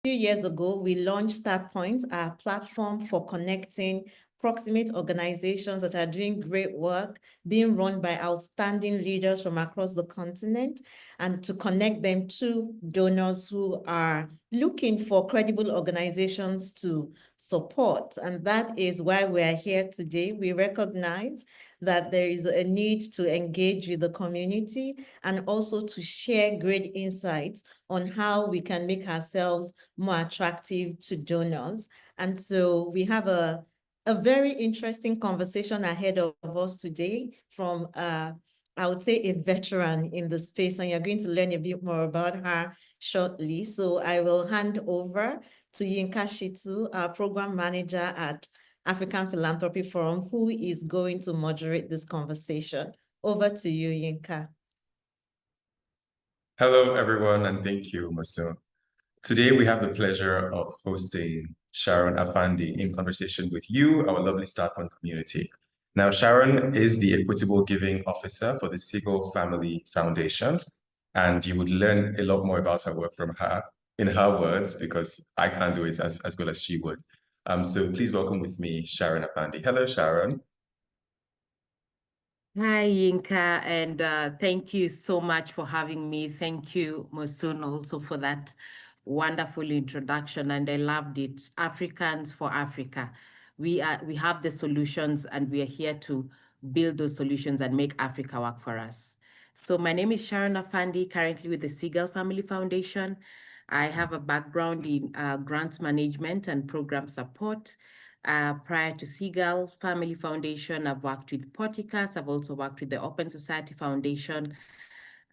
few years ago, we launched StartPoint, our platform for connecting proximate organizations that are doing great work, being run by outstanding leaders from across the continent, and to connect them to donors who are looking for credible organizations to support. And that is why we are here today. We recognize that there is a need to engage with the community and also to share great insights on how we can make ourselves more attractive to donors. And so we have a very interesting conversation ahead of us today from, I would say, a veteran in the space, and you're going to learn a bit more about her shortly. So I will hand over to Yinka Shitu, our program manager at African Philanthropy Forum, who is going to moderate this conversation. Over to you, Yinka. Hello, everyone, and thank you, Masoon. Today, we have the pleasure of hosting Sharon Afandi in conversation with you, our lovely StartPoint community. Now, Sharon is the Equitable Giving Officer for the Segal Family Foundation, and you would learn a lot more about her work from her in her words, because I can't do it as well as she would. So please welcome with me, Sharon Afandi. Hello, Sharon. Hi, Yinka, and thank you so much for having me. Thank you, Mosun, also for that wonderful introduction, and I loved it. Africans for Africa. We have the solutions, and we are here to build those solutions and make Africa work for us. So my name is Sharon Afandi, currently with the Segal Family Foundation. I have a background in grants management and program support. Prior to Segal Family Foundation, I've worked with Porticus. I've also worked with the Open Society Foundation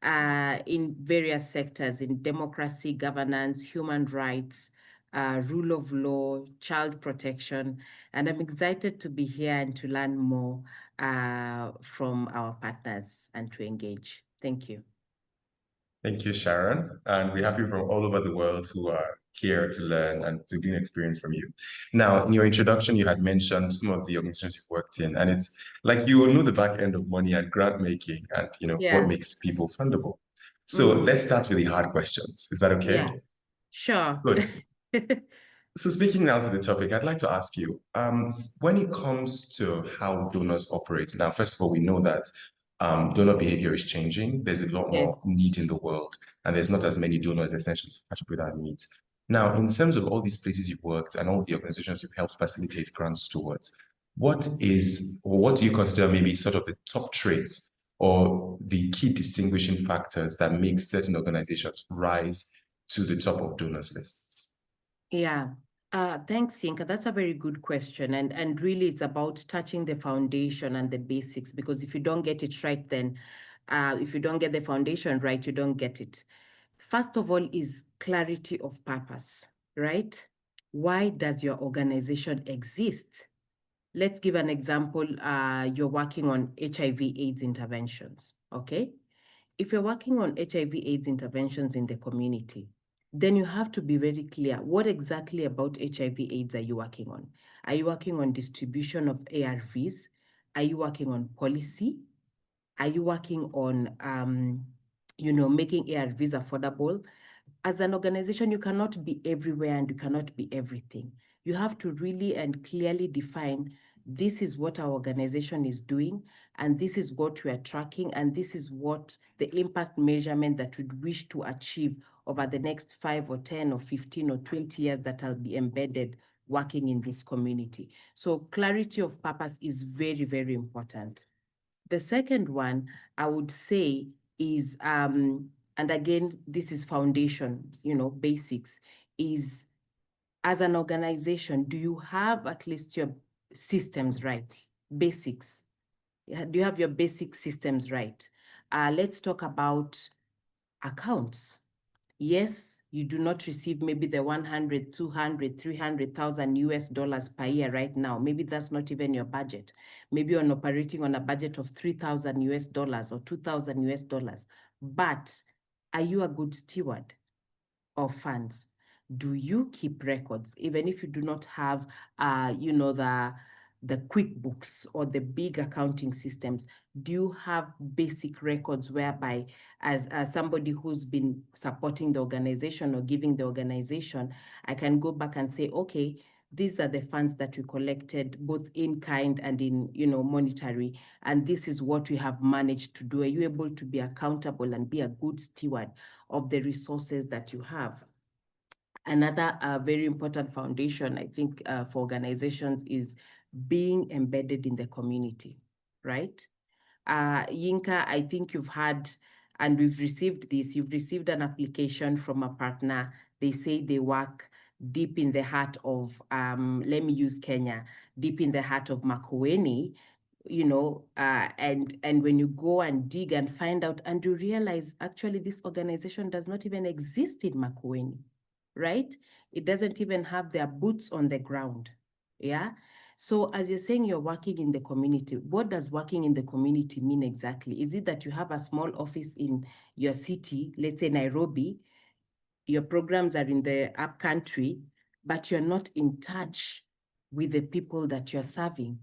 in various sectors in democracy, governance, human rights, rule of law, child protection. And I'm excited to be here and to learn more from our partners and to engage. Thank you. Thank you, Sharon. And we have people from all over the world who are here to learn and to gain experience from you. Now, in your introduction, you had mentioned some of the organizations you've worked in, and it's like you will know the back end of money and grant making and what makes people fundable. So let's start with the hard questions. Is that okay? Yeah, sure. Good. So speaking now to the topic, I'd like to ask you, when it comes to how donors operate, now, first of all, we know that donor behavior is changing. There's a lot more need in the world, and there's not as many donors essentially to catch up with our needs. Now, in terms of all these places you've worked and all the organizations you've helped facilitate grants towards, what do you consider maybe sort of the top traits or the key distinguishing factors that make certain organizations rise to the top of donors lists? Yeah. Thanks, Yinka. That's a very good question. And really, it's about touching the foundation and the basics, because if you don't get it right, then if you don't get the foundation right, you don't get it. First of all is clarity of purpose, right? Why does your organization exist? Let's give an example. You're working on HIV/AIDS interventions, okay? If you're working on HIV/AIDS interventions in the community, then you have to be very clear. What exactly about HIV/AIDS are you working on? Are you working on distribution of ARVs? Are you working on policy? Are you working on, making ARVs affordable? As an organization, you cannot be everywhere and you cannot be everything. You have to really and clearly define, this is what our organization is doing, and this is what we are tracking, and this is what the impact measurement that we wish to achieve over the next 5 or 10 or 15 or 20 years that will be embedded working in this community. So clarity of purpose is very, very important. The second one, I would say, is, and again, this is foundation, basics, is as an organization, do you have at least your systems right? Basics. Do you have your basic systems right? Let's talk about accounts. Yes, you do not receive maybe the 100, 200, 300,000 US dollars per year right now. Maybe that's not even your budget. Maybe you're operating on a budget of 3,000 US dollars or 2,000 US dollars. But are you a good steward of funds? Do you keep records? Even if you do not have, the QuickBooks or the big accounting systems? Do you have basic records whereby, as somebody who's been supporting the organization or giving the organization, I can go back and say, okay, these are the funds that we collected, both in kind and in, monetary, and this is what we have managed to do. Are you able to be accountable and be a good steward of the resources that you have? Another very important foundation, I think, for organizations is being embedded in the community, right? Yinka, I think you've had, and we've received this, you've received an application from a partner. They say they work deep in the heart of, let me use Kenya, deep in the heart of Makueni, and when you go and dig and find out, and you realize, actually, this organization does not even exist in Makueni, right? It doesn't even have their boots on the ground, yeah? So as you're saying, you're working in the community. What does working in the community mean exactly? Is it that you have a small office in your city, let's say Nairobi, your programs are in the upcountry, but you're not in touch with the people that you're serving,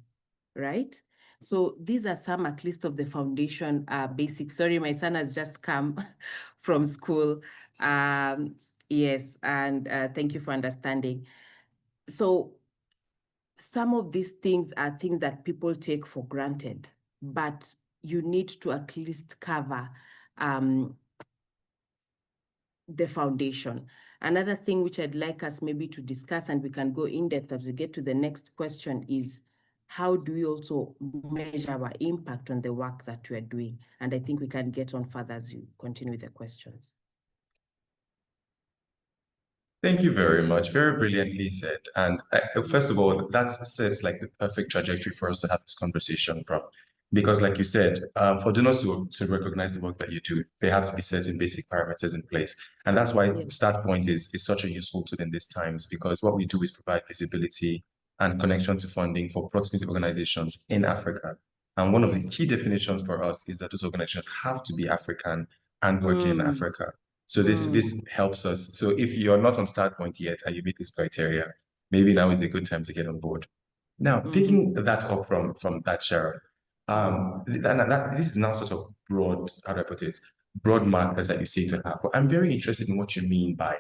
right? So these are some, at least, of the foundation basics. Sorry, my son has just come from school. Yes, and thank you for understanding. So some of these things are things that people take for granted, but you need to at least cover the foundation. Another thing which I'd like us maybe to discuss, and we can go in depth as we get to the next question, is how do we also measure our impact on the work that we are doing? And I think we can get on further as you continue with the questions. Thank you very much. Very brilliantly said. And first of all, that sets like the perfect trajectory for us to have this conversation from. Because like you said, for donors to recognize the work that you do, there have to be certain basic parameters in place. And that's why StartPoint is such a useful tool in these times, because what we do is provide visibility and connection to funding for proximity organizations in Africa. And one of the key definitions for us is that those organizations have to be African and working in Africa. So this helps us. So if you're not on StartPoint yet and you meet this criteria, maybe now is a good time to get on board. Now, picking that up from that, Sharon, this is now sort of broad, how do I put it, broad markers that you say to have. But I'm very interested in what you mean by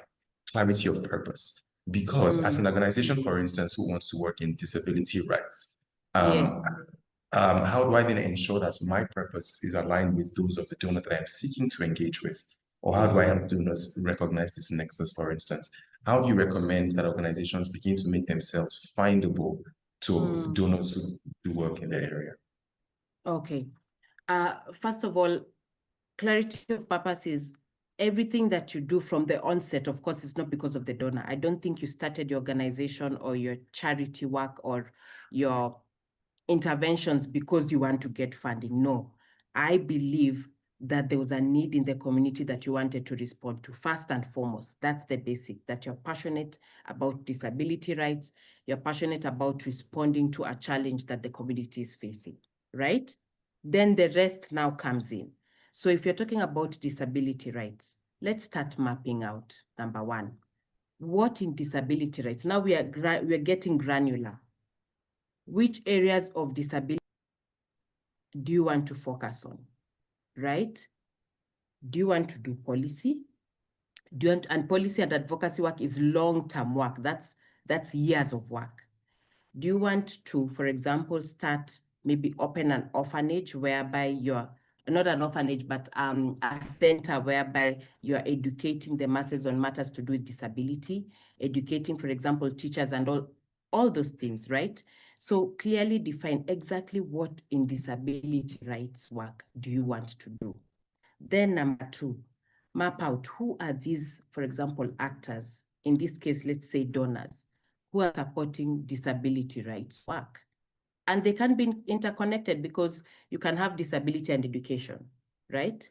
clarity of purpose. Because as an organization, for instance, who wants to work in disability rights, how do I then ensure that my purpose is aligned with those of the donor that I'm seeking to engage with? Or how do I help donors recognize this nexus, for instance? How do you recommend that organizations begin to make themselves findable to donors who do work in the area? Okay. First of all, clarity of purpose is everything that you do from the onset. Of course, it's not because of the donor. I don't think you started your organization or your charity work or your interventions because you want to get funding. No, I believe that there was a need in the community that you wanted to respond to. First and foremost, that's the basic, that you're passionate about disability rights. You're passionate about responding to a challenge that the community is facing, right? Then the rest now comes in. So if you're talking about disability rights, let's start mapping out, number one. What in disability rights? Now we are getting granular. Which areas of disability do you want to focus on, right? Do you want to do policy? And policy and advocacy work is long-term work. That's years of work. Do you want to, for example, start maybe open an orphanage whereby you're, not an orphanage, but a center whereby you're educating the masses on matters to do with disability, educating, for example, teachers and all those things, right? So clearly define exactly what in disability rights work do you want to do. Then number two, map out who are these, for example, actors, in this case, let's say donors, who are supporting disability rights work. And they can be interconnected because you can have disability and education, right?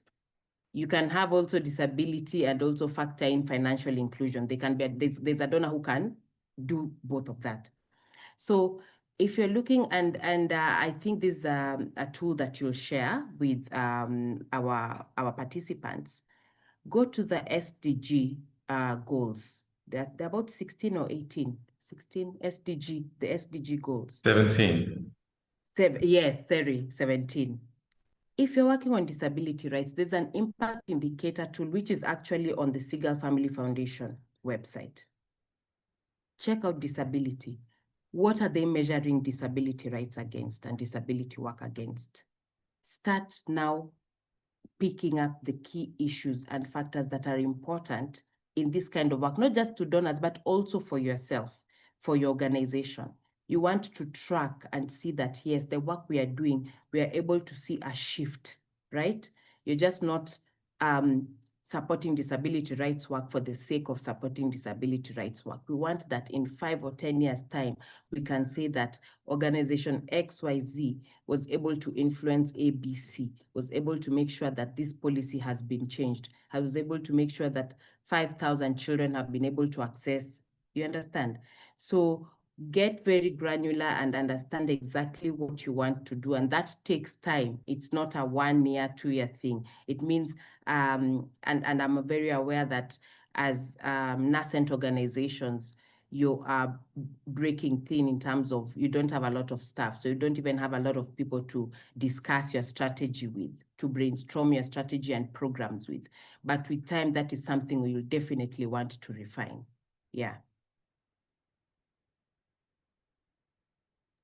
You can have also disability and also factor in financial inclusion. They can be, there's a donor who can do both of that. So if you're looking, and I think this is a tool that you'll share with our participants, go to the SDG goals. They're about 16 or 18. 16 SDG, the SDG goals. 17. Yes, sorry, 17. If you're working on disability rights, there's an impact indicator tool, which is actually on the Segal Family Foundation website. Check out disability. What are they measuring disability rights against and disability work against? Start now picking up the key issues and factors that are important in this kind of work, not just to donors, but also for yourself, for your organization. You want to track and see that, yes, the work we are doing, we are able to see a shift, right? You're just not supporting disability rights work for the sake of supporting disability rights work. We want that in 5 or 10 years' time, we can say that organization XYZ was able to influence ABC, was able to make sure that this policy has been changed. I was able to make sure that 5,000 children have been able to access. You understand? So get very granular and understand exactly what you want to do. And that takes time. It's not a 1 year, 2 year thing. It means, and I'm very aware that as nascent organizations, you are breaking thin in terms of you don't have a lot of staff. So you don't even have a lot of people to discuss your strategy with, to brainstorm your strategy and programs with. But with time, that is something we will definitely want to refine. Yeah.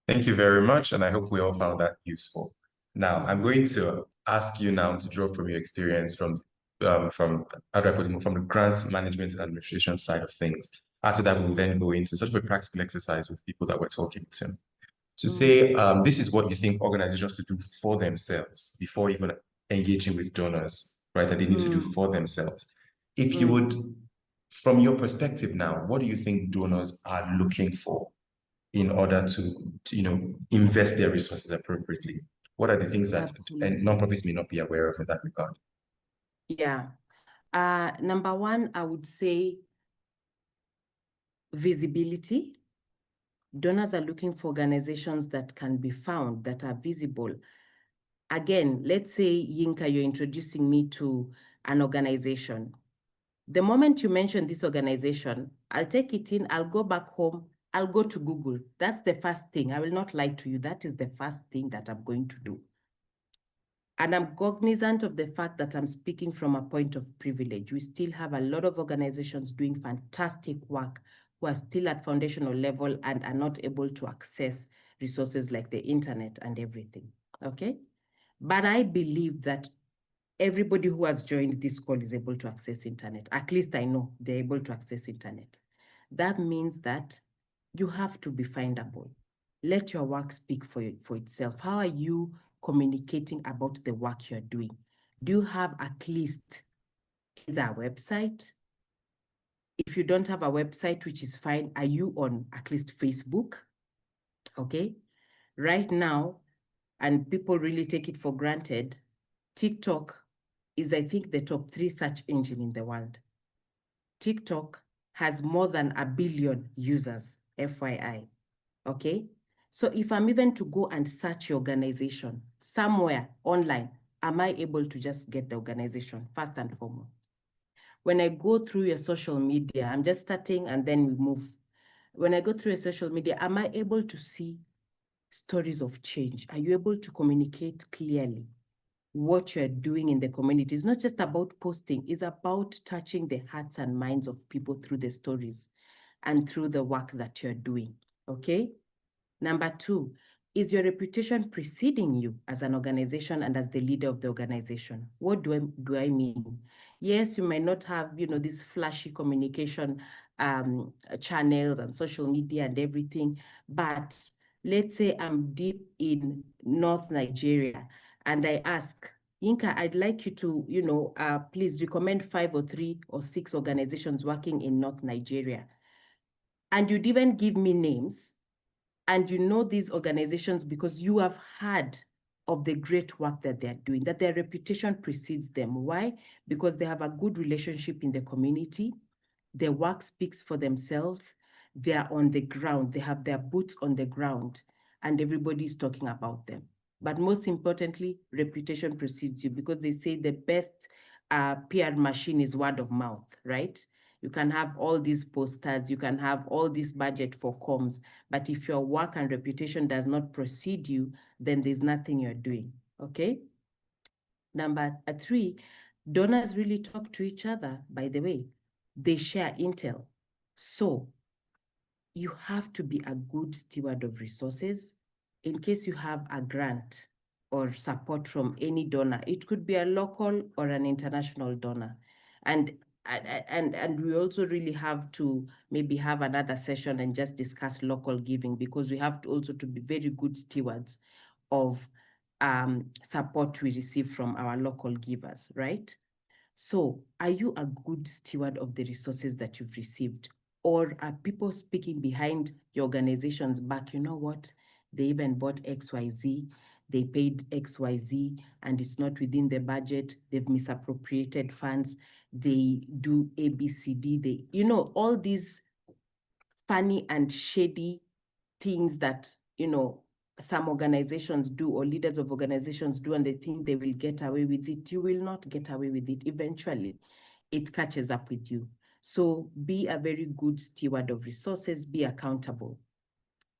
Thank you very much, and I hope we all found that useful. Now, I'm going to ask you now to draw from your experience from how do I put it, from the grants management and administration side of things. After that, we'll then go into sort of a practical exercise with people that we're talking to say, this is what you think organizations should do for themselves before even engaging with donors, right? That they need to do for themselves. If you would, from your perspective now, what do you think donors are looking for in order to invest their resources appropriately? What are the things that nonprofits may not be aware of in that regard? Yeah. Number one, I would say visibility. Donors are looking for organizations that can be found, that are visible. Again, let's say, Yinka, you're introducing me to an organization. The moment you mention this organization, I'll take it in, I'll go back home, I'll go to Google. That's the first thing. I will not lie to you. That is the first thing that I'm going to do. And I'm cognizant of the fact that I'm speaking from a point of privilege. We still have a lot of organizations doing fantastic work who are still at foundational level and are not able to access resources like the internet and everything, okay? But I believe that everybody who has joined this call is able to access internet. At least I know they're able to access internet. That means that you have to be findable. Let your work speak for itself. How are you communicating about the work you're doing? Do you have at least either a website? If you don't have a website, which is fine, are you on at least Facebook? Okay. Right now, and people really take it for granted, TikTok is, I think, the top 3 search engine in the world. TikTok has more than 1 billion users, FYI, okay? So if I'm even to go and search your organization somewhere online, am I able to just get the organization first and foremost? When I go through your social media, I'm just starting and then we move. When I go through your social media, am I able to see stories of change? Are you able to communicate clearly what you're doing in the community? It's not just about posting, it's about touching the hearts and minds of people through the stories and through the work that you're doing, okay? Number 2, is your reputation preceding you as an organization and as the leader of the organization? What do I mean? Yes, you might not have, these flashy communication channels and social media and everything, but let's say I'm deep in North Nigeria and I ask, Yinka, I'd like you to, please recommend 5 or 3 or 6 organizations working in North Nigeria. And you'd even give me names. And you know these organizations because you have heard of the great work that they're doing, that their reputation precedes them. Why? Because they have a good relationship in the community. Their work speaks for themselves. They are on the ground. They have their boots on the ground and everybody's talking about them. But most importantly, reputation precedes you because they say the best PR machine is word of mouth, right? You can have all these posters, you can have all this budget for comms, but if your work and reputation does not precede you, then there's nothing you're doing, okay? Number 3, donors really talk to each other, by the way. They share intel. So you have to be a good steward of resources. In case you have a grant or support from any donor, it could be a local or an international donor. And we also really have to maybe have another session and just discuss local giving, because we have to also to be very good stewards of support we receive from our local givers, right? So are you a good steward of the resources that you've received? Or are people speaking behind your organization's back? You know what? They even bought XYZ, they paid XYZ, and it's not within the budget. They've misappropriated funds. They do ABCD. They, you know, all these funny and shady things that, you know, some organizations do, or leaders of organizations do, and they think they will get away with it. You will not get away with it. Eventually, it catches up with you. So be a very good steward of resources, be accountable.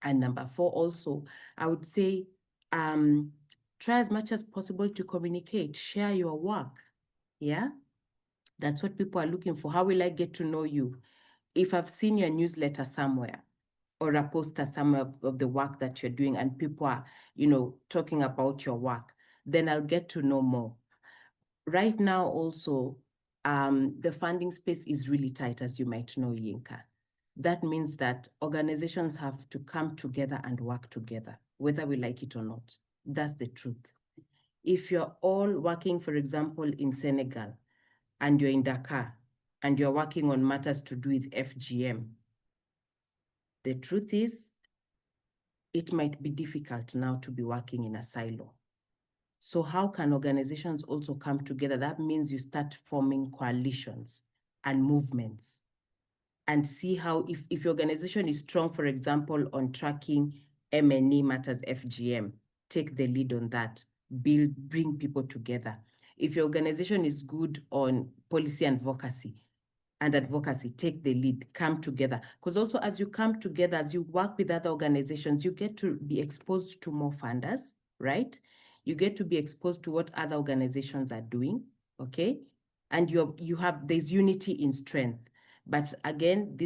And number 4, also, I would say, try as much as possible to communicate, share your work. Yeah, that's what people are looking for. How will I get to know you? If I've seen your newsletter somewhere, or a poster somewhere of the work that you're doing, and people are, you know, talking about your work, then I'll get to know more. Right now, also, the funding space is really tight, as you might know, Yinka. That means that organizations have to come together and work together, whether we like it or not. That's the truth. If you're all working, for example, in Senegal, and you're in Dakar, and you're working on matters to do with FGM, the truth is, it might be difficult now to be working in a silo. So how can organizations also come together? That means you start forming coalitions and movements, and see how, if your organization is strong, for example, on tracking M&E matters, FGM, take the lead on that, bring people together. If your organization is good on policy advocacy, take the lead, come together. Because also, as you come together, as you work with other organizations, you get to be exposed to more funders, right? You get to be exposed to what other organizations are doing, okay? And there's unity in strength. But again,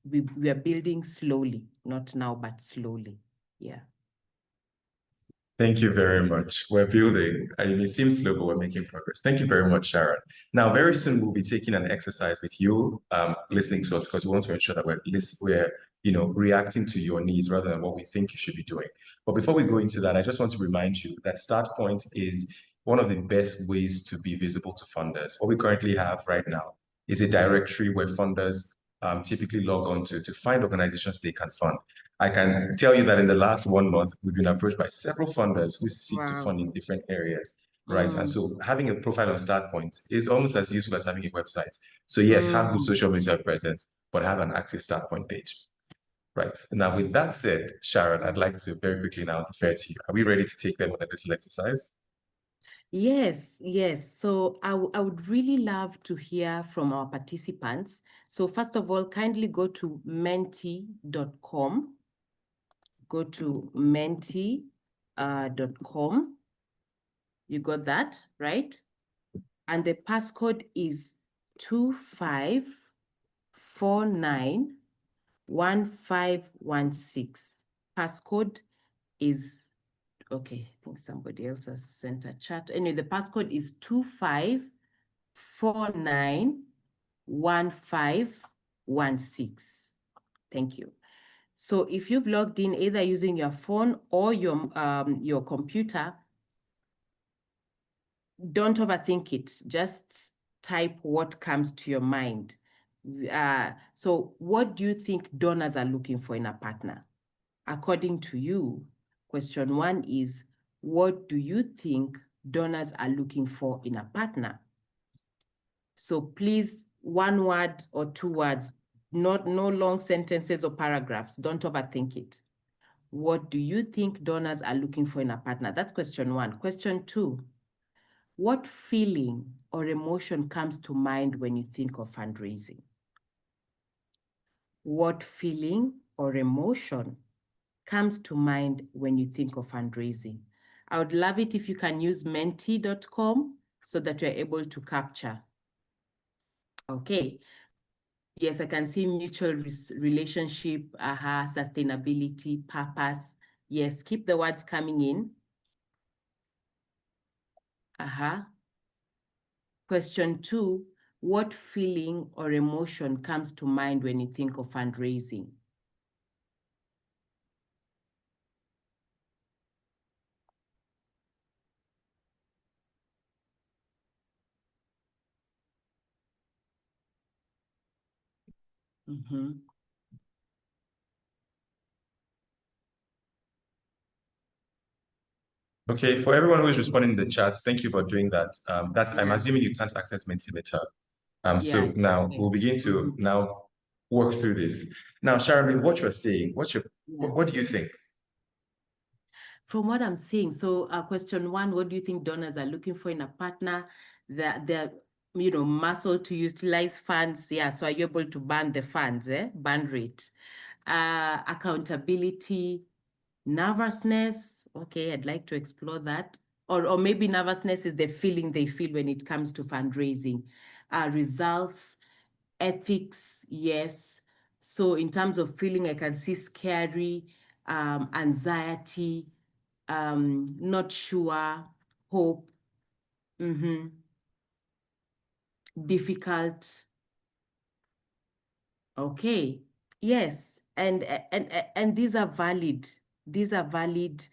we are building slowly, not now, but slowly. Yeah. Thank you very much. We're building. I mean, it seems slow, but we're making progress. Thank you very much, Sharon. Now, very soon we'll be taking an exercise with you, listening to us, because we want to ensure that we're reacting to your needs rather than what we think you should be doing. But before we go into that, I just want to remind you that StartPoint is one of the best ways to be visible to funders. What we currently have right now is a directory where funders typically log on to find organizations they can fund. I can tell you that in the last 1 month, we've been approached by several funders who seek to fund in different areas, right? And so having a profile on StartPoint is almost as useful as having a website. So yes, have good social media presence, but have an active StartPoint page. Right. Now, with that said, Sharon, I'd like to very quickly now defer to you. Are we ready to take them on a little exercise? Yes, yes. So I would really love to hear from our participants. So first of all, kindly go to menti.com. Go to menti.com. You got that, right? And the passcode is 25491516. Passcode is, okay, I think somebody else has sent a chat. Anyway, the passcode is 25491516. Thank you. So if you've logged in either using your phone or your computer, don't overthink it. Just type what comes to your mind. So what do you think donors are looking for in a partner? According to you, question 1 is, what do you think donors are looking for in a partner? So please, 1 word or 2 words, no long sentences or paragraphs. Don't overthink it. What do you think donors are looking for in a partner? That's question 1. Question 2, what feeling or emotion comes to mind when you think of fundraising? what feeling or emotion comes to mind when you think of fundraising? I would love it if you can use menti.com so that you're able to capture. Okay. Yes, I can see mutual relationship, sustainability, purpose. Yes, keep the words coming in. Question 2, what feeling or emotion comes to mind when you think of fundraising? Okay, for everyone who is responding in the chats, thank you for doing that. I'm Yeah. assuming you can't access Mentimeter. So Yeah, now okay. we'll begin to now work through this. Now, Sharon, with what you're saying, what do you think? From what I'm seeing, so question 1, what do you think donors are looking for in a partner? Their muscle to utilize funds. Yeah, so are you able to burn the funds, burn rate? Accountability, nervousness. Okay, I'd like to explore that. Or maybe nervousness is the feeling they feel when it comes to fundraising. Results, ethics, yes. So in terms of feeling, I can see scary, anxiety, not sure, hope, difficult. Okay, yes, and these are valid. These are valid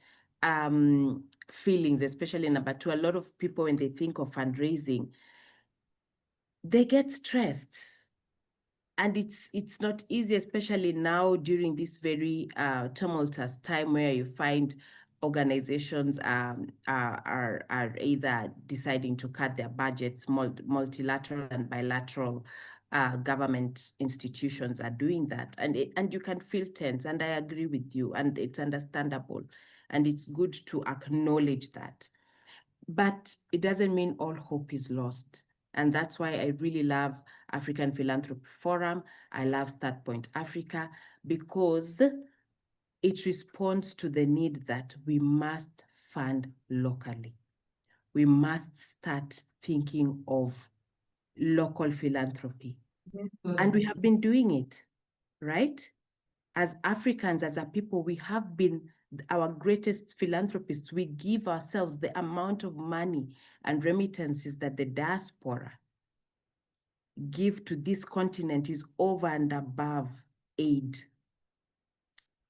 feelings, especially number 2. A lot of people, when they think of fundraising, they get stressed. And it's not easy, especially now during this very tumultuous time where you find organizations are either deciding to cut their budgets. Multilateral and bilateral government institutions are doing that, and you can feel tense. And I agree with you, and it's understandable, and it's good to acknowledge that. But it doesn't mean all hope is lost. And that's why I really love African Philanthropy Forum. I love StartPoint Africa, because it responds to the need that we must fund locally. We must start thinking of local philanthropy. And we have been doing it, right? As Africans, as a people, we have been our greatest philanthropists. We give ourselves the amount of money and remittances that the diaspora give to this continent is over and above aid.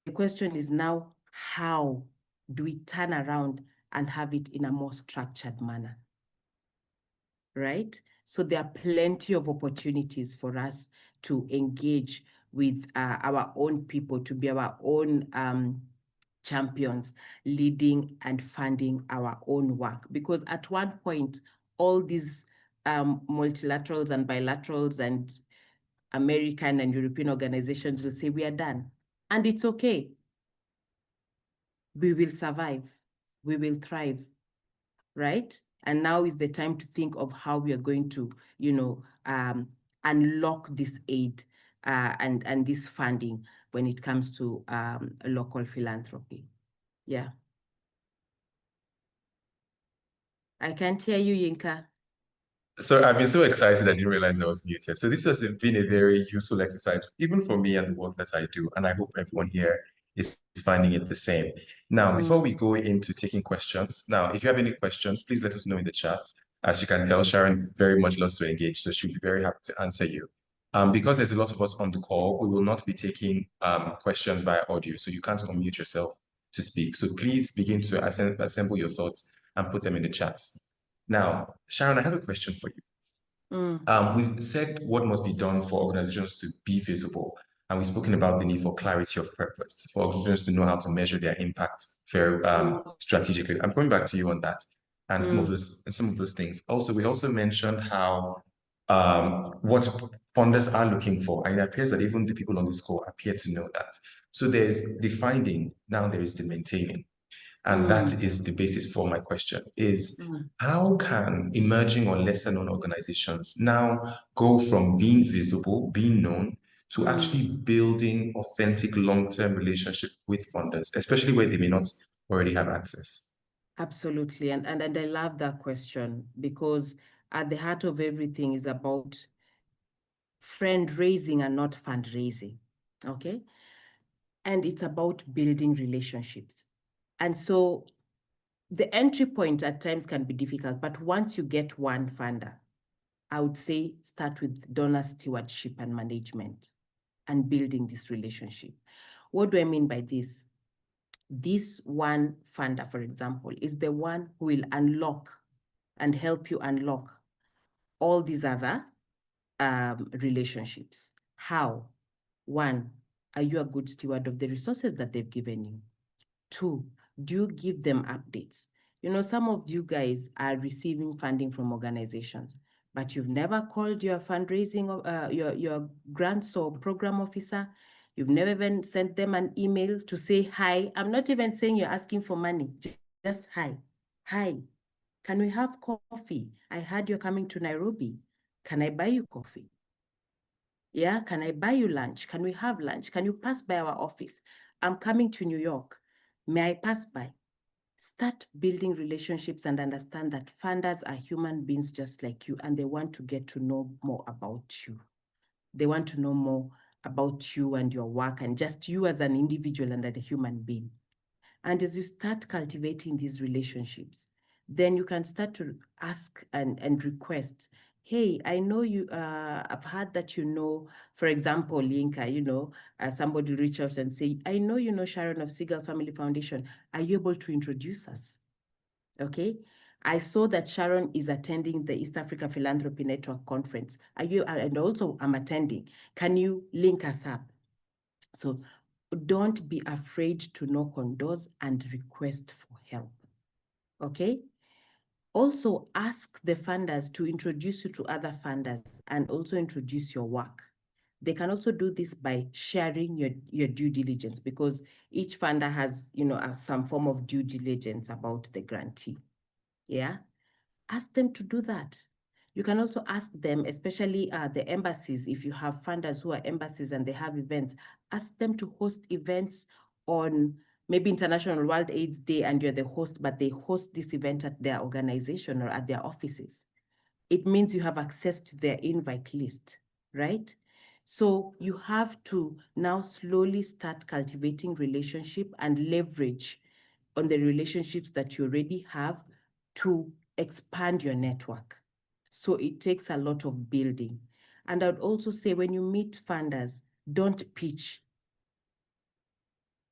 The question is now, how do we turn around and have it in a more structured manner, right? So there are plenty of opportunities for us to engage with our own people, to be our own champions, leading and funding our own work. Because at one point, all these multilaterals and bilaterals and American and European organizations will say, we are done. And it's okay. We will survive. We will thrive, right? And now is the time to think of how we are going to, unlock this aid and this funding when it comes to local philanthropy. Yeah. I can't hear you, Yinka. So I've been so excited I didn't realize I was muted. So this has been a very useful exercise, even for me and the work that I do. And I hope everyone here is finding it the same. Now, before we go into taking questions, now, if you have any questions, please let us know in the chat. As you can tell, Sharon very much loves to engage, so she'll be very happy to answer you. Because there's a lot of us on the call, we will not be taking questions via audio, so you can't unmute yourself to speak. So please begin to assemble your thoughts and put them in the chats. Now, Sharon, I have a question for you. We've said what must be done for organizations to be visible, and we've spoken about the need for clarity of purpose, for organizations to know how to measure their impact very strategically. I'm going back to you on that and some of those things. Also, we also mentioned how what funders are looking for, and it appears that even the people on this call appear to know that. So there's the finding, now there is the maintaining. And that is the basis for my question, is how can emerging or lesser known organizations now go from being visible, being known, to actually building authentic long-term relationship with funders, especially where they may not already have access? Absolutely. And I love that question, because at the heart of everything is about friend raising and not fundraising. Okay. And it's about building relationships. And so the entry point at times can be difficult, but once you get one funder, I would say start with donor stewardship and management and building this relationship. What do I mean by this? This one funder, for example, is the one who will unlock and help you unlock all these other relationships. How? One, are you a good steward of the resources that they've given you? Two, do you give them updates? You know, some of you guys are receiving funding from organizations, but you've never called your fundraising, your grants or program officer. You've never even sent them an email to say, hi. I'm not even saying you're asking for money, just hi. Hi, can we have coffee? I heard you're coming to Nairobi. Can I buy you coffee? Yeah, can I buy you lunch? Can we have lunch? Can you pass by our office? I'm coming to New York. May I pass by? Start building relationships and understand that funders are human beings just like you, and they want to get to know more about you. They want to know more about you and your work and just you as an individual and as a human being. And as you start cultivating these relationships, then you can start to ask and request, hey, I know you, I've heard that, you know, for example, Yinka, you know, somebody reach out and say, I know you know Sharon of Segal Family Foundation. Are you able to introduce us? Okay. I saw that Sharon is attending the East Africa Philanthropy Network Conference. Are you, and also I'm attending. Can you link us up? So don't be afraid to knock on doors and request for help. Okay. Also ask the funders to introduce you to other funders and also introduce your work. They can also do this by sharing your due diligence, because each funder has, you know, some form of due diligence about the grantee. Yeah. Ask them to do that. You can also ask them, especially the embassies, if you have funders who are embassies and they have events, ask them to host events on maybe International World AIDS Day and you're the host, but they host this event at their organization or at their offices. It means you have access to their invite list, right? So you have to now slowly start cultivating relationship and leverage on the relationships that you already have to expand your network. So it takes a lot of building. And I would also say, when you meet funders, don't pitch.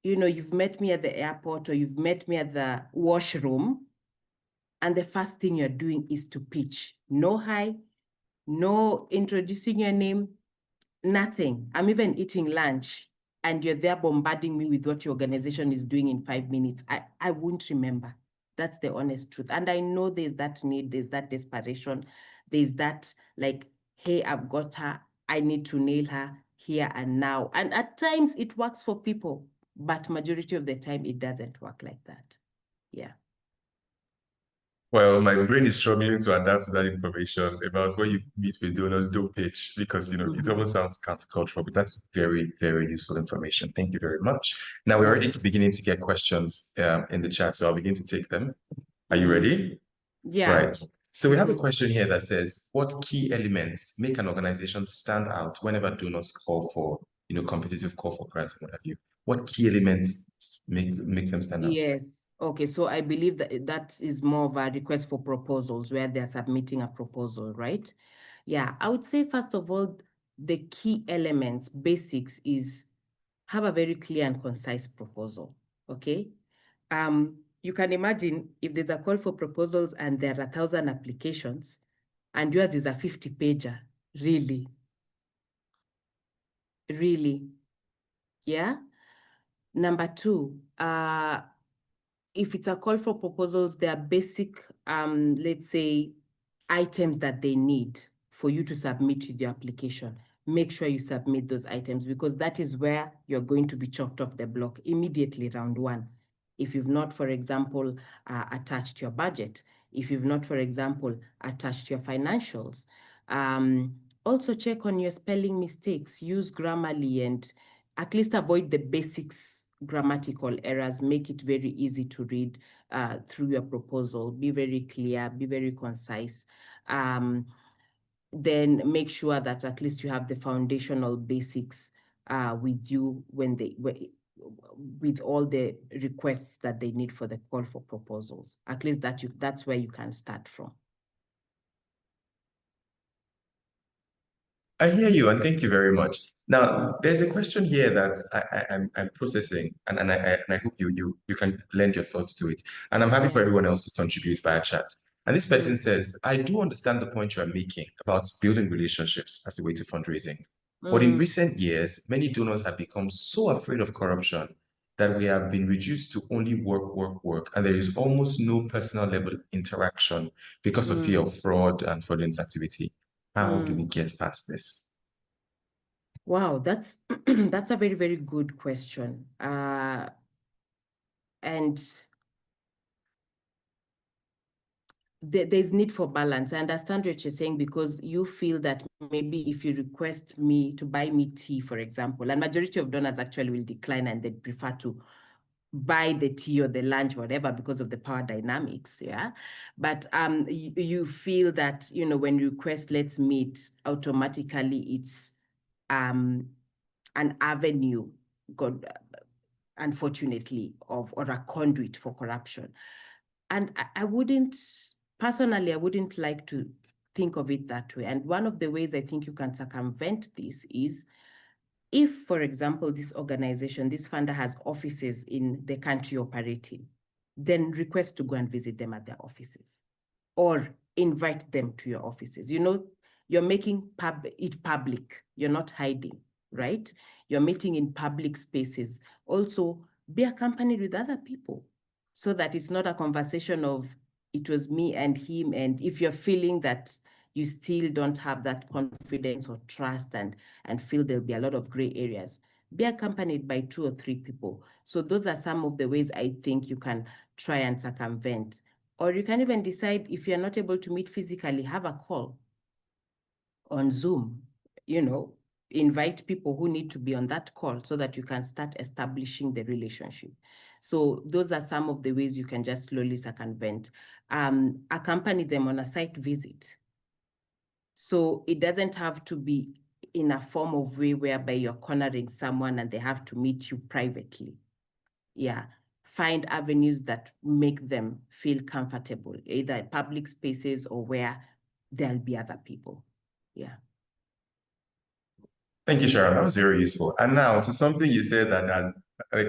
You know, you've met me at the airport or you've met me at the washroom, and the first thing you're doing is to pitch. No hi, no introducing your name, nothing. I'm even eating lunch and you're there bombarding me with what your organization is doing in 5 minutes. I won't remember. That's the honest truth. And I know there's that need, there's that desperation, there's that like, hey, I've got her, I need to nail her here and now. And at times it works for people, but majority of the time it doesn't work like that. Yeah. Well, my brain is struggling to adapt to that information about when you meet with donors, don't pitch, because you know it almost sounds countercultural, but that's very, very useful information. Thank you very much. Now we're already beginning to get questions in the chat, so I'll begin to take them. Are you ready? Yeah. Right. So we have a question here that says, what key elements make an organization stand out whenever donors call for, you know, competitive call for grants and what have you? What key elements make them stand out? Yes. Okay. So I believe that that is more of a request for proposals where they're submitting a proposal, right? Yeah. I would say, first of all, the key elements, basics, is have a very clear and concise proposal. Okay. You can imagine if there's a call for proposals and there are 1,000 applications and yours is a 50-pager, really? Really? Yeah. Number two, if it's a call for proposals, there are basic, let's say, items that they need for you to submit with your application. Make sure you submit those items, because that is where you're going to be chopped off the block immediately, round one. If you've not, for example, attached your budget, if you've not, for example, attached your financials, Also check on your spelling mistakes, use Grammarly, and at least avoid the basics grammatical errors. Make it very easy to read through your proposal. Be very clear, be very concise. Then make sure that at least you have the foundational basics with you with all the requests that they need for the call for proposals. At least that's where you can start from. I hear you, and thank you very much. Now, there's a question here that I'm processing, and I hope you can lend your thoughts to it. And I'm happy for everyone else to contribute via chat. And this person says, I do understand the point you're making about building relationships as a way to fundraising. But in recent years, many donors have become so afraid of corruption that we have been reduced to only work, and there is almost no personal level interaction because of fear of fraud and fraudulent activity. How do we get past this? Wow, that's that's a very, very good question. And there's need for balance. I understand what you're saying, because you feel that maybe if you request me to buy me tea, for example, and majority of donors actually will decline and they'd prefer to buy the tea or the lunch, whatever, because of the power dynamics, yeah? But you feel that, when you request, let's meet, automatically it's an avenue, unfortunately, or a conduit for corruption. And I wouldn't like to think of it that way. And one of the ways I think you can circumvent this is, if, for example, this organization, this funder has offices in the country operating, then request to go and visit them at their offices or invite them to your offices. You're making it public. You're not hiding, right? You're meeting in public spaces. Also, be accompanied with other people so that it's not a conversation of it was me and him. And if you're feeling that you still don't have that confidence or trust and feel there'll be a lot of gray areas, be accompanied by 2 or 3 people. So those are some of the ways I think you can try and circumvent. Or you can even decide, if you're not able to meet physically, have a call on Zoom, invite people who need to be on that call so that you can start establishing the relationship. So those are some of the ways you can just slowly circumvent. Accompany them on a site visit. So it doesn't have to be in a form of way whereby you're cornering someone and they have to meet you privately. Yeah. Find avenues that make them feel comfortable, either public spaces or where there'll be other people. Yeah. Thank you, Sharon. That was very useful. And now to something you said that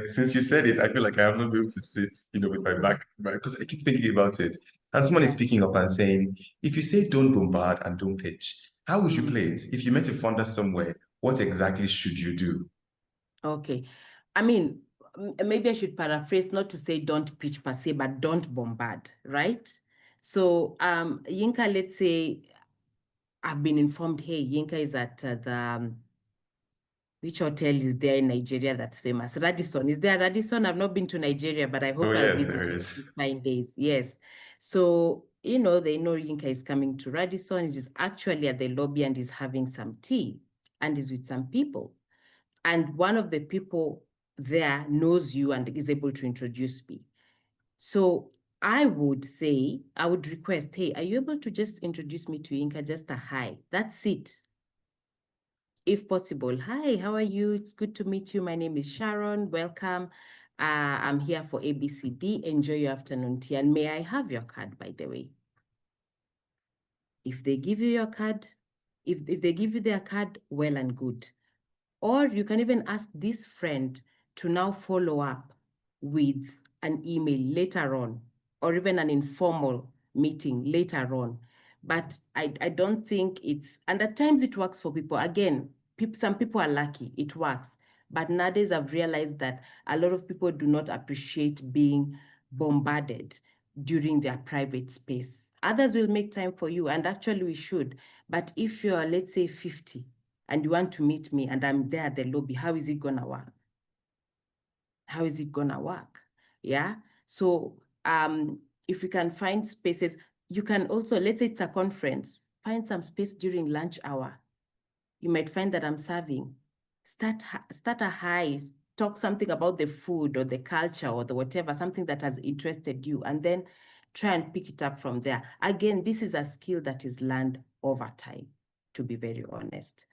since you said it, I feel like I have not been able to sit, with my back, because I keep thinking about it. And someone is speaking up and saying, if you say don't bombard and don't pitch, how would you play it? If you met a funder somewhere, what exactly should you do? Okay. I mean, maybe I should paraphrase, not to say don't pitch per se, but don't bombard, right? So Yinka, let's say I've been informed, hey, Yinka is at which hotel is there in Nigeria that's famous? Radisson. Is there Radisson? I've not been to Nigeria, but I hope I'll visit these fine days. Yes. So, they know Yinka is coming to Radisson. It is actually at the lobby and is having some tea and is with some people. And one of the people there knows you and is able to introduce me. So I would request, hey, are you able to just introduce me to Yinka? Just a hi. That's it. If possible, hi, how are you? It's good to meet you. My name is Sharon. Welcome. I'm here for ABCD. Enjoy your afternoon tea. And may I have your card, by the way? If they give you your card, if they give you their card, well and good. Or you can even ask this friend to now follow up with an email later on, or even an informal meeting later on. But I don't think and at times it works for people. Again, some people are lucky, it works. But nowadays I've realized that a lot of people do not appreciate being bombarded during their private space. Others will make time for you, and actually we should. But if you're, let's say, 50, and you want to meet me and I'm there at the lobby, how is it gonna work? How is it gonna work? Yeah. So if you can find spaces, you can also, let's say it's a conference, find some space during lunch hour you might find that I'm serving. Start a high, talk something about the food or the culture or the whatever, something that has interested you, and then try and pick it up from there. Again, this is a skill that is learned over time, to be very honest.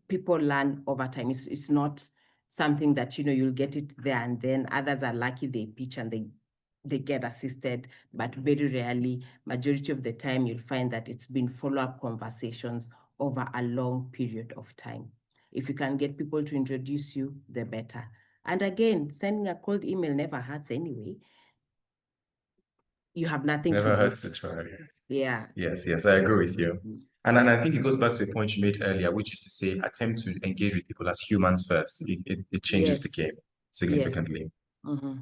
People learn over time. It's not something that, you'll get it there and then. Others are lucky, they pitch and they get assisted, but very rarely, majority of the time, you'll find that it's been follow-up conversations over a long period of time. If you can get people to introduce you, the better. And again, sending a cold email never hurts anyway. You have nothing Never to hurts lose. to try. Yeah. Yes, I agree with you. And I think it goes back to a point you made earlier, which is to say, attempt to engage with people as humans first. It changes the game significantly.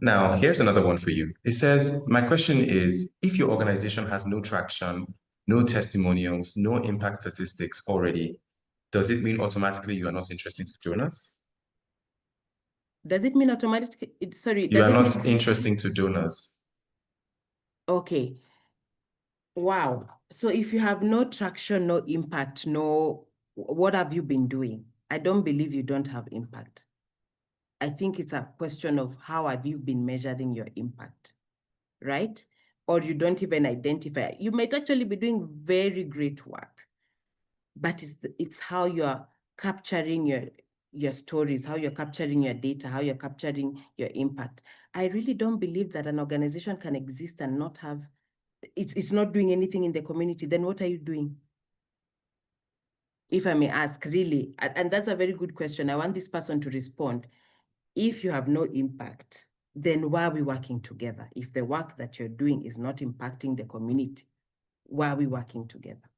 Now, here's another one for you. It says, my question is, if your organization has no traction, no testimonials, no impact statistics already, does it mean automatically you are not interesting to donors? Does it mean automatically? Sorry, You does are it not mean interesting to donors. Okay. Wow. So if you have no traction, no impact, what have you been doing? I don't believe you don't have impact. I think it's a question of how have you been measuring your impact, right? Or you don't even identify. You might actually be doing very great work, but it's how you're capturing your stories, how you're capturing your data, how you're capturing your impact. I really don't believe that an organization can exist and not have, it's not doing anything in the community. Then what are you doing? If I may ask, really, and that's a very good question. I want this person to respond. If you have no impact, then why are we working together? If the work that you're doing is not impacting the community, why are we working together?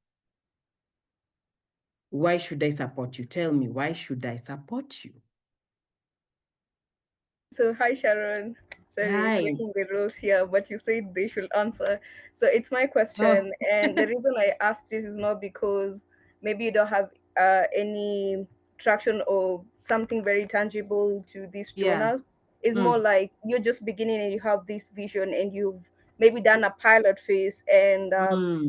Why should I support you? Tell me, why should I support you? So, hi, Sharon. Sorry, Hi. breaking the rules here, but you said they should answer. So, it's my question. Oh. And the reason I asked this is not because maybe you don't have any traction or something very tangible to these Yeah. donors. It's more like you're just beginning and you have this vision and you've maybe done a pilot phase and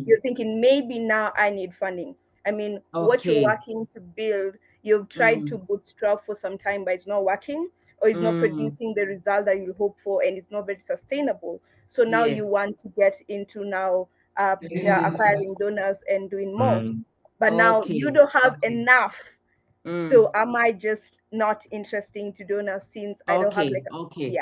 you're thinking maybe now I need funding. I mean, what you're Okay. working to build, you've tried to bootstrap for some time, but it's not working or it's not producing the result that you hope for and it's not very sustainable. So now you Yes. want to get into now acquiring donors and doing more. But now you Okay. don't have Okay. enough. So am I just not interesting to donors since I don't have like Okay.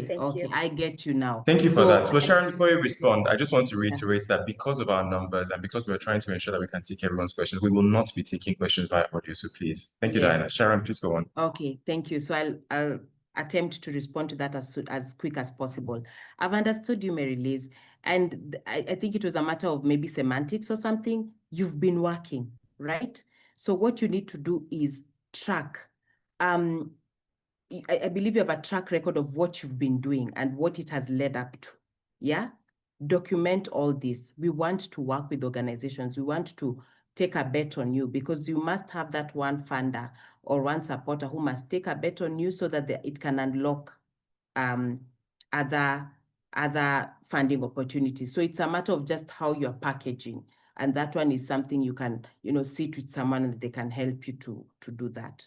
Thank you. I get you now. Thank you for So that. But Sharon, before you respond, I just want to reiterate that because of our numbers and because we're trying to ensure that we can take everyone's questions, we will not be taking questions via audio. So please, thank you, Diana. Sharon, please go on. Okay, thank you. So I'll attempt to respond to that as quick as possible. I've understood you, Mary Liz, and I think it was a matter of maybe semantics or something. You've been working, right? So what you need to do is track. I believe you have a track record of what you've been doing and what it has led up to. Yeah? Document all this. We want to work with organizations. We want to take a bet on you because you must have that one funder or one supporter who must take a bet on you so that it can unlock other funding opportunities. So it's a matter of just how you're packaging. And that one is something you can, sit with someone and they can help you to do that.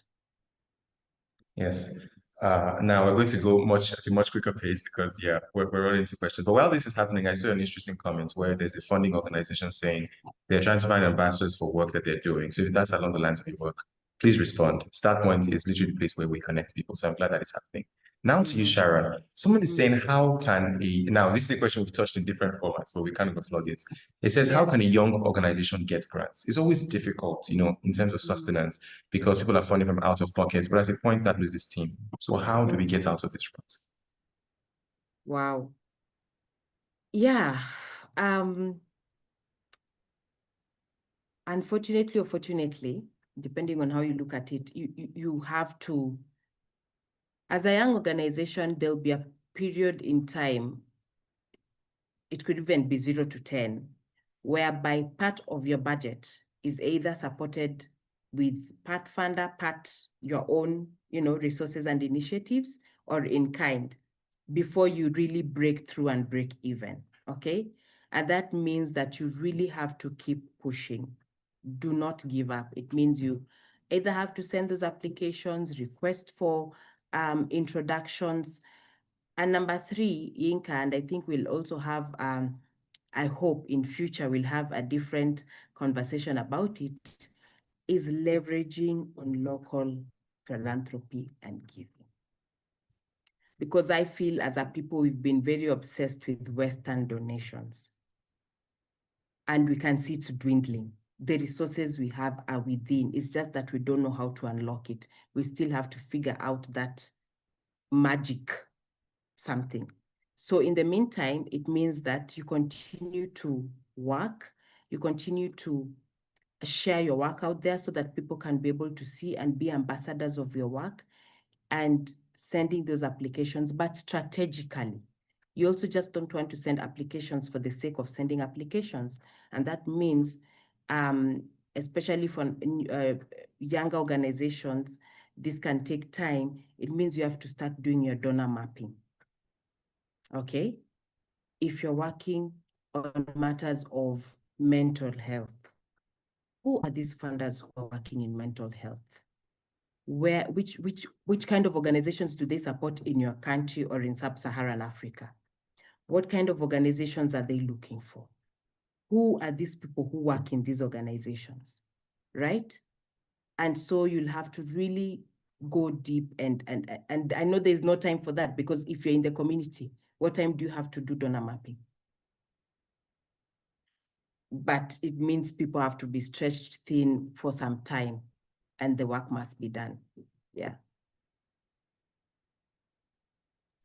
Yes. Now we're going to go at a much quicker pace because we're running into questions. But while this is happening, I saw an interesting comment where there's a funding organization saying they're trying to find ambassadors for work that they're doing. So if that's along the lines of your work, please respond. StartPoint is literally the place where we connect people. So I'm glad that it's happening. Now to you, Sharon. Someone is saying, how can now this is a question we've touched in different formats, but we kind of flood it. It says, how can a young organization get grants? It's always difficult, in terms of sustenance because people are funding from out of pockets, but at a point that loses steam. So how do we get out of this rut? Wow. Yeah. Unfortunately or fortunately, depending on how you look at it, you have to, as a young organization, there'll be a period in time, it could even be 0 to 10, whereby part of your budget is either supported with part funder, part your own, resources and initiatives, or in kind, before you really break through and break even, okay? And that means that you really have to keep pushing. do not give up. It means you either have to send those applications, request for introductions. And number 3, Yinka, and I think we'll also have, I hope in future we'll have a different conversation about it, is leveraging on local philanthropy and giving. Because I feel as a people, we've been very obsessed with Western donations. And we can see it's dwindling. The resources we have are within. It's just that we don't know how to unlock it. We still have to figure out that magic something. So in the meantime, it means that you continue to work, you continue to share your work out there so that people can be able to see and be ambassadors of your work, and sending those applications, but strategically. You also just don't want to send applications for the sake of sending applications. And that means, especially for younger organizations, this can take time. It means you have to start doing your donor mapping. Okay? If you're working on matters of mental health, who are these funders who are working in mental health? Which kind of organizations do they support in your country or in sub-Saharan Africa? What kind of organizations are they looking for? Who are these people who work in these organizations, right? And so you'll have to really go deep, and I know there's no time for that, because if you're in the community, what time do you have to do donor mapping? But it means people have to be stretched thin for some time, and the work must be done. Yeah.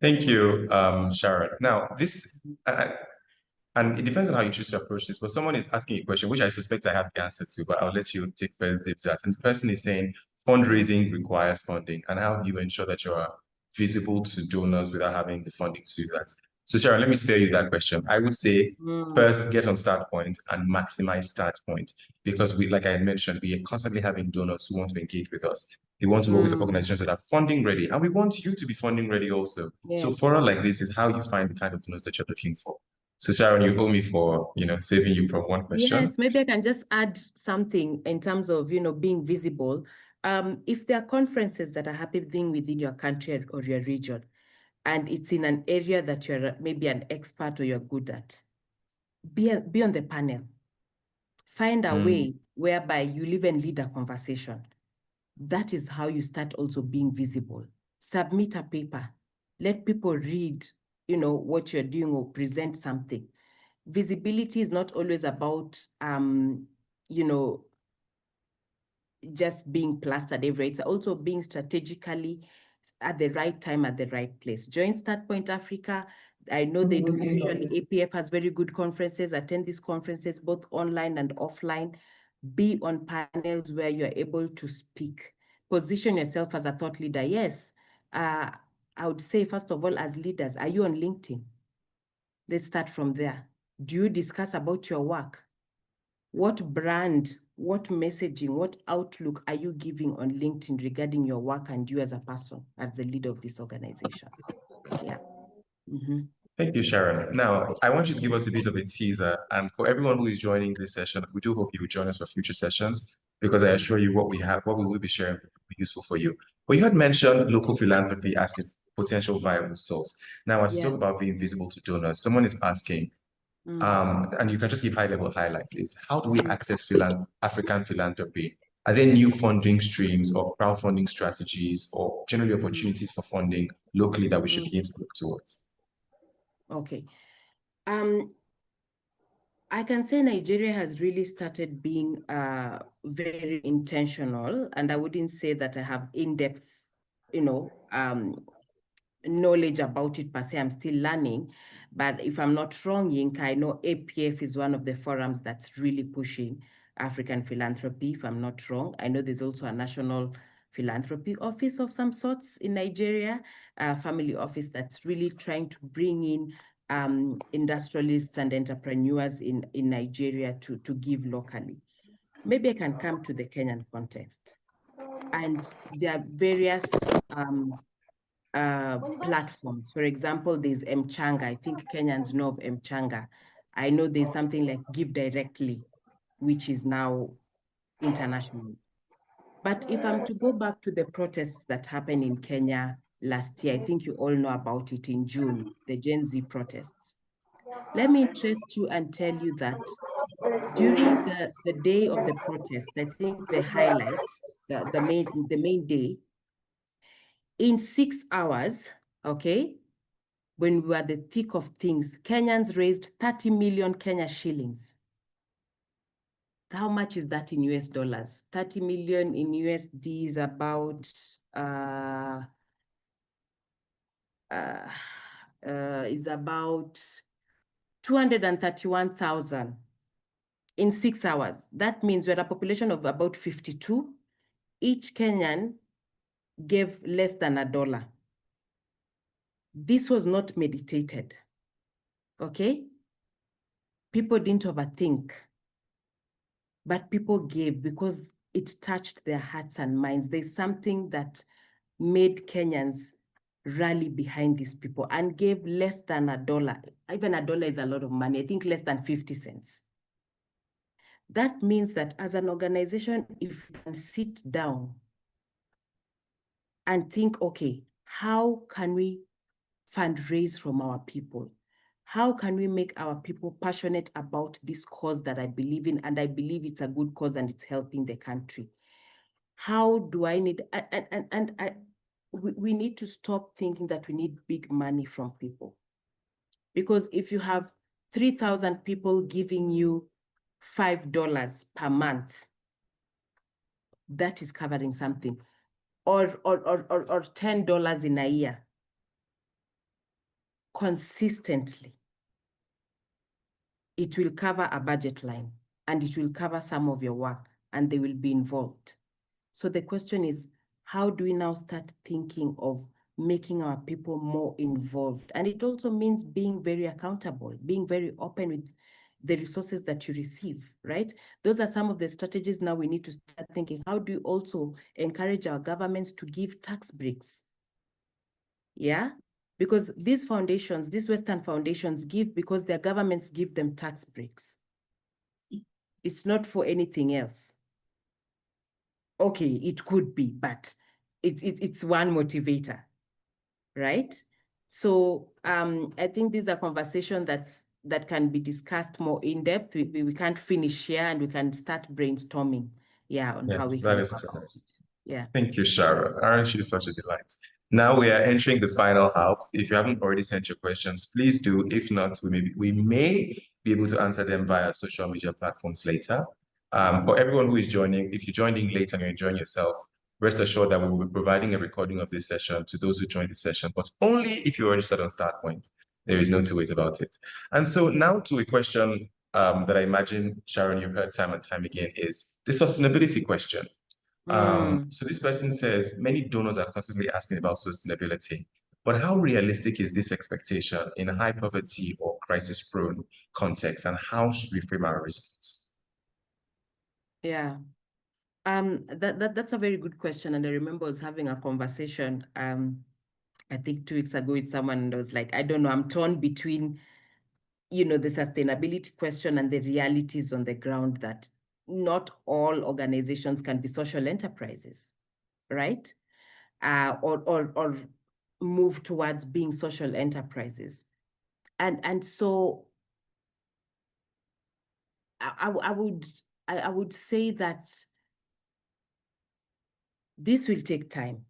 Thank you, Sharon. Now, this, and it depends on how you choose to approach this, but someone is asking a question, which I suspect I have the answer to, but I'll let you take further dibs at. And the person is saying, fundraising requires funding, and how do you ensure that you are visible to donors without having the funding to do that? So Sharon, let me spare you that question. I would say, first, get on StartPoint and maximize StartPoint, because we, like I mentioned, we are constantly having donors who want to engage with us. They want to work with organizations that are funding ready, and we want you to be funding ready also. Yes. So forum like this is how you find the kind of donors that you're looking for. So Sharon, you owe me for, saving you from one question. Yes, maybe I can just add something in terms of, being visible. If there are conferences that are happening within your country or your region, and it's in an area that you're maybe an expert or you're good at, be on the panel. Find a way whereby you even lead a conversation. That is how you start also being visible. Submit a paper. Let people read, what you're doing, or present something. Visibility is not always about, just being plastered everywhere. It's also being strategically at the right time, at the right place. Join StartPoint Africa. I know they do usually, APF has very good conferences. Attend these conferences, both online and offline. Be on panels where you're able to speak. Position yourself as a thought leader. Yes, I would say, first of all, as leaders, are you on LinkedIn? Let's start from there. Do you discuss about your work? What brand, what messaging, what outlook are you giving on LinkedIn regarding your work and you as a person, as the leader of this organization? Yeah. Thank you, Sharon. Now, I want you to give us a bit of a teaser. And for everyone who is joining this session, we do hope you will join us for future sessions, because I assure you what we will be sharing will be useful for you. But you had mentioned local philanthropy as a potential viable source. Now, as you talk about being visible to donors, someone is asking, and you can just give high-level highlights, is how do we access African philanthropy? Are there new funding streams or crowdfunding strategies or generally opportunities for funding locally that we should begin to look towards? Okay. I can say Nigeria has really started being very intentional, and I wouldn't say that I have in-depth, knowledge about it per se. I'm still learning, but if I'm not wrong, Yinka, I know APF is one of the forums that's really pushing African philanthropy, if I'm not wrong. I know there's also a national philanthropy office of some sorts in Nigeria, a family office that's really trying to bring in industrialists and entrepreneurs in Nigeria to give locally. Maybe I can come to the Kenyan context. And there are various platforms. For example, there's Mchanga. I think Kenyans know of Mchanga. I know there's something like Give Directly, which is now internationally. But if I'm to go back to the protests that happened in Kenya last year, I think you all know about it in June, the Gen Z protests. Let me interest you and tell you that during the day of the protest, I think the highlight, the main day, in 6 hours, okay, when we were at the thick of things, Kenyans raised 30 million Kenya shillings. How much is that in US dollars? 30 million in USD is about is about 231,000 in 6 hours. That means we're a population of about 52. Each Kenyan gave less than $1. This was not meditated, okay? People didn't overthink, but people gave because it touched their hearts and minds. There's something that made Kenyans rally behind these people and gave less than $1. Even $1 is a lot of money. I think less than 50 cents. That means that as an organization, if you can sit down and think, okay, how can we fundraise from our people? How can we make our people passionate about this cause that I believe in? And I believe it's a good cause and it's helping the country. How do I need, we need to stop thinking that we need big money from people. Because if you have 3,000 people giving you $5 per month, that is covering something. Or $10 in a year, consistently, it will cover a budget line and it will cover some of your work and they will be involved. So the question is, how do we now start thinking of making our people more involved? And it also means being very accountable, being very open with the resources that you receive, right? Those are some of the strategies now we need to start thinking. How do you also encourage our governments to give tax breaks? Yeah, because these foundations, these Western foundations give because their governments give them tax breaks. It's not for anything else. Okay, it could be, but it's one motivator, right? So I think these are conversations that can be discussed more in depth. We can't finish here and we can start brainstorming, on how we can. That is correct. Yeah. Thank you, Sharon. Aren't you such a delight? Now we are entering the final half. If you haven't already sent your questions, please do. If not, we may be able to answer them via social media platforms later. For everyone who is joining, if you joined in late and you're enjoying yourself, rest assured that we will be providing a recording of this session to those who joined the session, but only if you're registered on StartPoint. There is no two ways about it. And so now to a question that I imagine, Sharon, you've heard time and time again, is the sustainability question. So this person says, many donors are constantly asking about sustainability, but how realistic is this expectation in a high poverty or crisis-prone context, and how should we frame our response? Yeah, that's a very good question. And I remember I was having a conversation, I think 2 weeks ago with someone, and I was like, I don't know, I'm torn between, the sustainability question and the realities on the ground that not all organizations can be social enterprises, right? Or move towards being social enterprises. And so I would say that this will take time.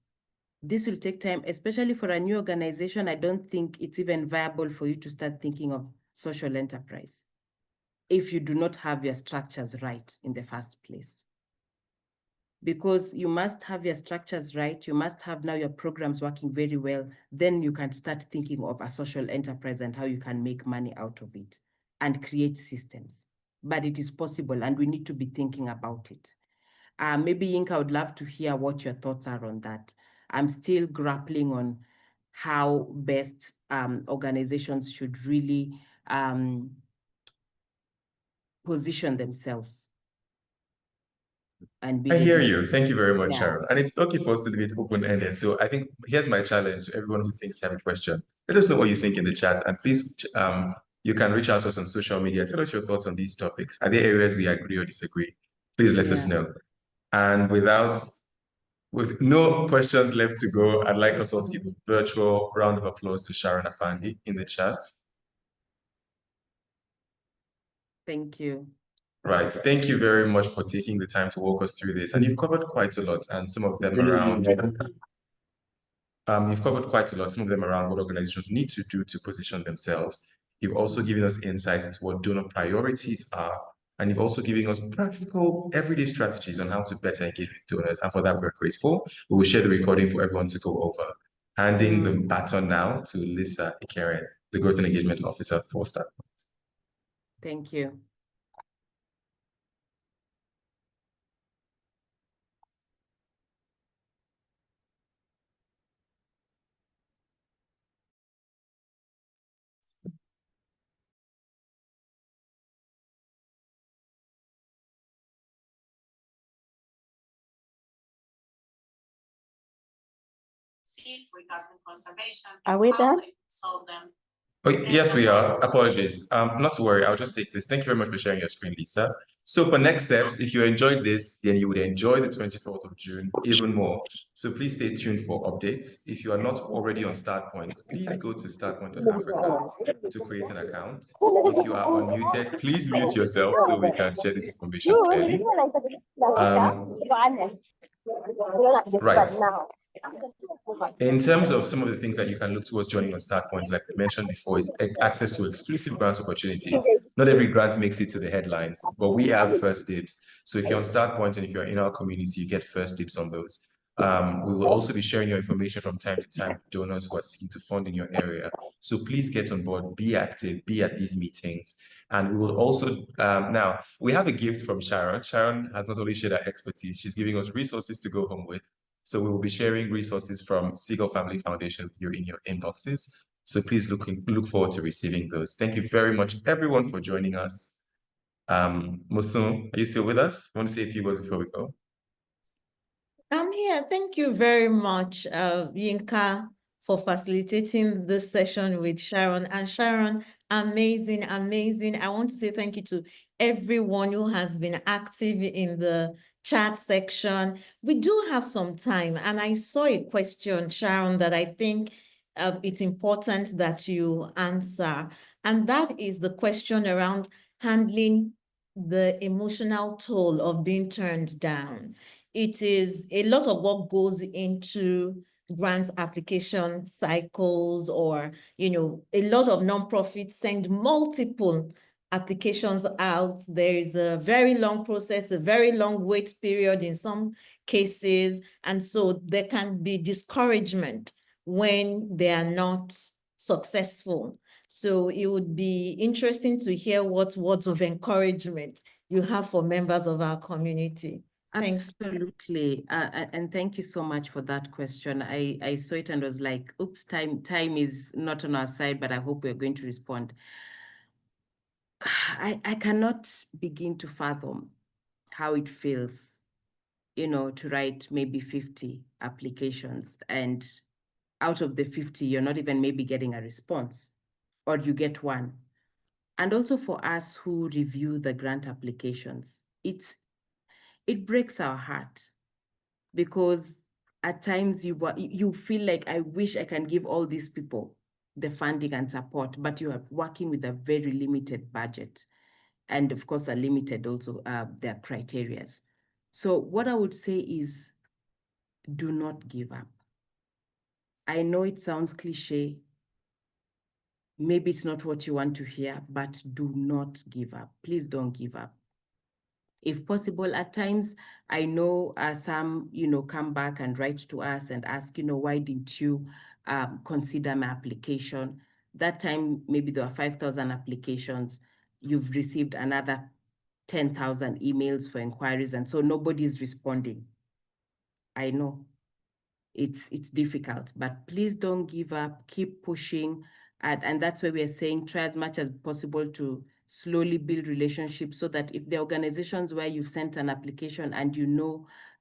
This will take time, especially for a new organization. I don't think it's even viable for you to start thinking of social enterprise if you do not have your structures right in the first place. Because you must have your structures right, you must have now your programs working very well, then you can start thinking of a social enterprise and how you can make money out of it and create systems. But it is possible and we need to be thinking about it. Maybe Yinka, I would love to hear what your thoughts are on that. I'm still grappling on how best organizations should really position themselves. And I hear you. Thank you very much, Sharon. And it's okay for us to leave it open-ended. So I think here's my challenge to everyone who thinks they have a question. Let us know what you think in the chat. And please, you can reach out to us on social media. Tell us your thoughts on these topics. Are there areas we agree or disagree? please let us know. And with no questions left to go, I'd like us all to give a virtual round of applause to Sharon Afandi in the chat. Thank you. Right. Thank you very much for taking the time to walk us through this. And you've covered quite a lot, and some of them around you've covered quite a lot, some of them around what organizations need to do to position themselves. You've also given us insights into what donor priorities are, and you've also given us practical, everyday strategies on how to better engage with donors. And for that, we're grateful. We will share the recording for everyone to go over. Handing the baton now to Lisa Ikeren, the Growth and Engagement Officer for StartPoint. Thank you. Are we done? Oh, yes, we are. Apologies. Not to worry. I'll just take this. Thank you very much for sharing your screen, Lisa. So for next steps, if you enjoyed this, then you would enjoy the 24th of June even more. So please stay tuned for updates. If you are not already on StartPoint, please go to startpoint.africa to create an account. If you are unmuted, please mute yourself so we can share this information clearly. Right. In terms of some of the things that you can look towards joining on StartPoint, like we mentioned before, is access to exclusive grant opportunities. Not every grant makes it to the headlines, but we have first dibs. So if you're on StartPoint and if you're in our community, you get first dibs on those. We will also be sharing your information from time to time with donors who are seeking to fund in your area. So please get on board, be active, be at these meetings. And we will also, now, we have a gift from Sharon. Sharon has not only shared her expertise, she's giving us resources to go home with. So we will be sharing resources from Segal Family Foundation with you in your inboxes. So please look forward to receiving those. Thank you very much, everyone, for joining us. Mosun, are you still with us? I want to say a few words before we go. I'm here. Thank you very much, Yinka, for facilitating this session with Sharon. And Sharon, amazing, amazing. I want to say thank you to everyone who has been active in the chat section. We do have some time, and I saw a question, Sharon, that I think it's important that you answer. And that is the question around handling the emotional toll of being turned down. It is a lot of what goes into grant application cycles, or, a lot of nonprofits send multiple applications out. There is a very long process, a very long wait period in some cases. And so there can be discouragement when they are not successful. So it would be interesting to hear what words of encouragement you have for members of our community. Absolutely. And thank you so much for that question. I saw it and was like, oops, time is not on our side, but I hope we're going to respond. I cannot begin to fathom how it feels, to write maybe 50 applications, and out of the 50, you're not even maybe getting a response, or you get one. And also for us who review the grant applications, it breaks our heart, because at times you feel like, I wish I can give all these people the funding and support, but you are working with a very limited budget. And of course, a limited also their criteria. So what I would say is, do not give up. I know it sounds cliche. Maybe it's not what you want to hear, but do not give up. Please don't give up. If possible, at times, I know some, come back and write to us and ask, why didn't you consider my application? That time, maybe there were 5,000 applications. You've received another 10,000 emails for inquiries, and so nobody's responding. I know it's difficult, but please don't give up, keep pushing. And that's why we are saying, try as much as possible to slowly build relationships, so that if the organizations where you've sent an application and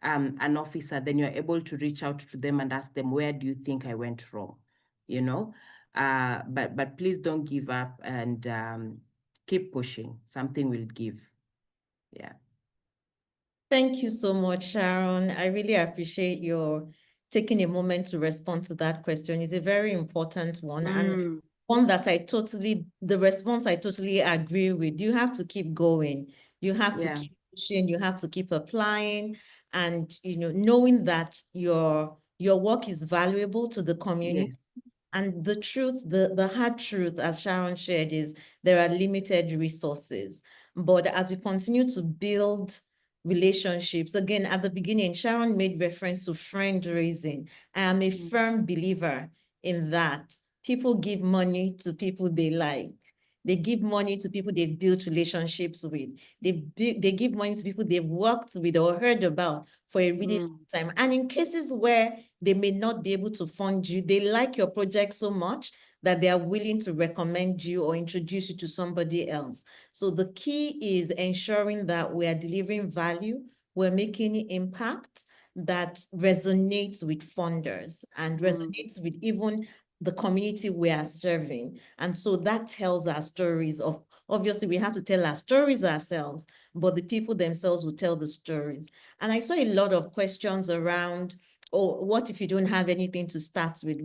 an officer, then you're able to reach out to them and ask them, where do you think I went wrong? But please don't give up, and keep pushing. Something will give. Yeah. Thank you so much, Sharon. I really appreciate your taking a moment to respond to that question. It's a very important one, and one that the response I totally agree with. You have to keep going. You have to keep pushing. You have to keep applying, and knowing that your work is valuable to the community. Yes. And the truth, the hard truth, as Sharon shared, is there are limited resources. But as we continue to build relationships, again, at the beginning, Sharon made reference to fundraising. I am a firm believer in that. People give money to people they like. They give money to people they've built relationships with. They give money to people they've worked with or heard about for a really long time. And in cases where they may not be able to fund you, they like your project so much that they are willing to recommend you or introduce you to somebody else. So the key is ensuring that we are delivering value, we're making impact that resonates with funders and resonates with even the community we are serving. And so that tells our stories of, obviously we have to tell our stories ourselves, but the people themselves will tell the stories. And I saw a lot of questions around, oh, what if you don't have anything to start with?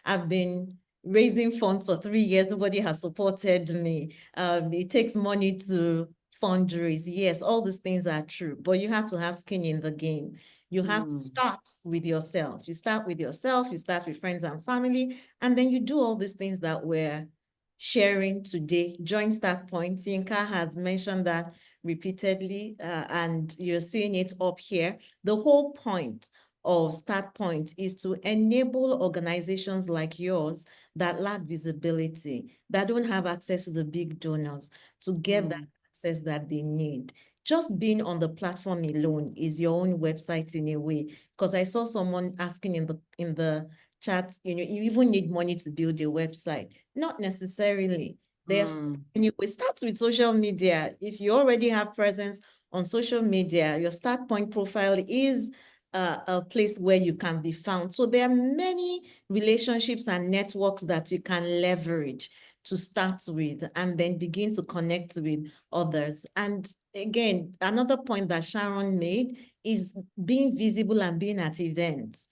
I've been raising funds for 3 years. Nobody has supported me. It takes money to fundraise. Yes, all these things are true, but you have to have skin in the game. You have to start with yourself. You start with yourself, you start with friends and family, and then you do all these things that we're sharing today. Join StartPoint. Yinka has mentioned that repeatedly, and you're seeing it up here. The whole point of StartPoint is to enable organizations like yours that lack visibility, that don't have access to the big donors, to get that access that they need. Just being on the platform alone is your own website in a way, because I saw someone asking in the chat, you even need money to build a website. Not necessarily. It starts with social media. If you already have presence on social media, your StartPoint profile is a place where you can be found. So there are many relationships and networks that you can leverage to start with and then begin to connect with others. And again, another point that Sharon made is being visible and being at events.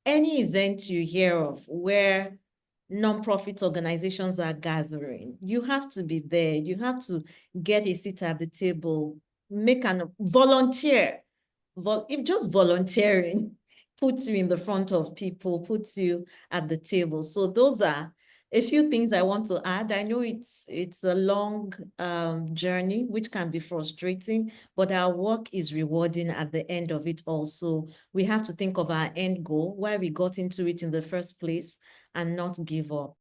Any event you hear of where nonprofit organizations are gathering, you have to be there. You have to get a seat at the table, volunteer. If just volunteering puts you in the front of people, puts you at the table. So those are a few things I want to add. I know it's a long journey, which can be frustrating, but our work is rewarding at the end of it also. We have to think of our end goal, why we got into it in the first place, and not give up.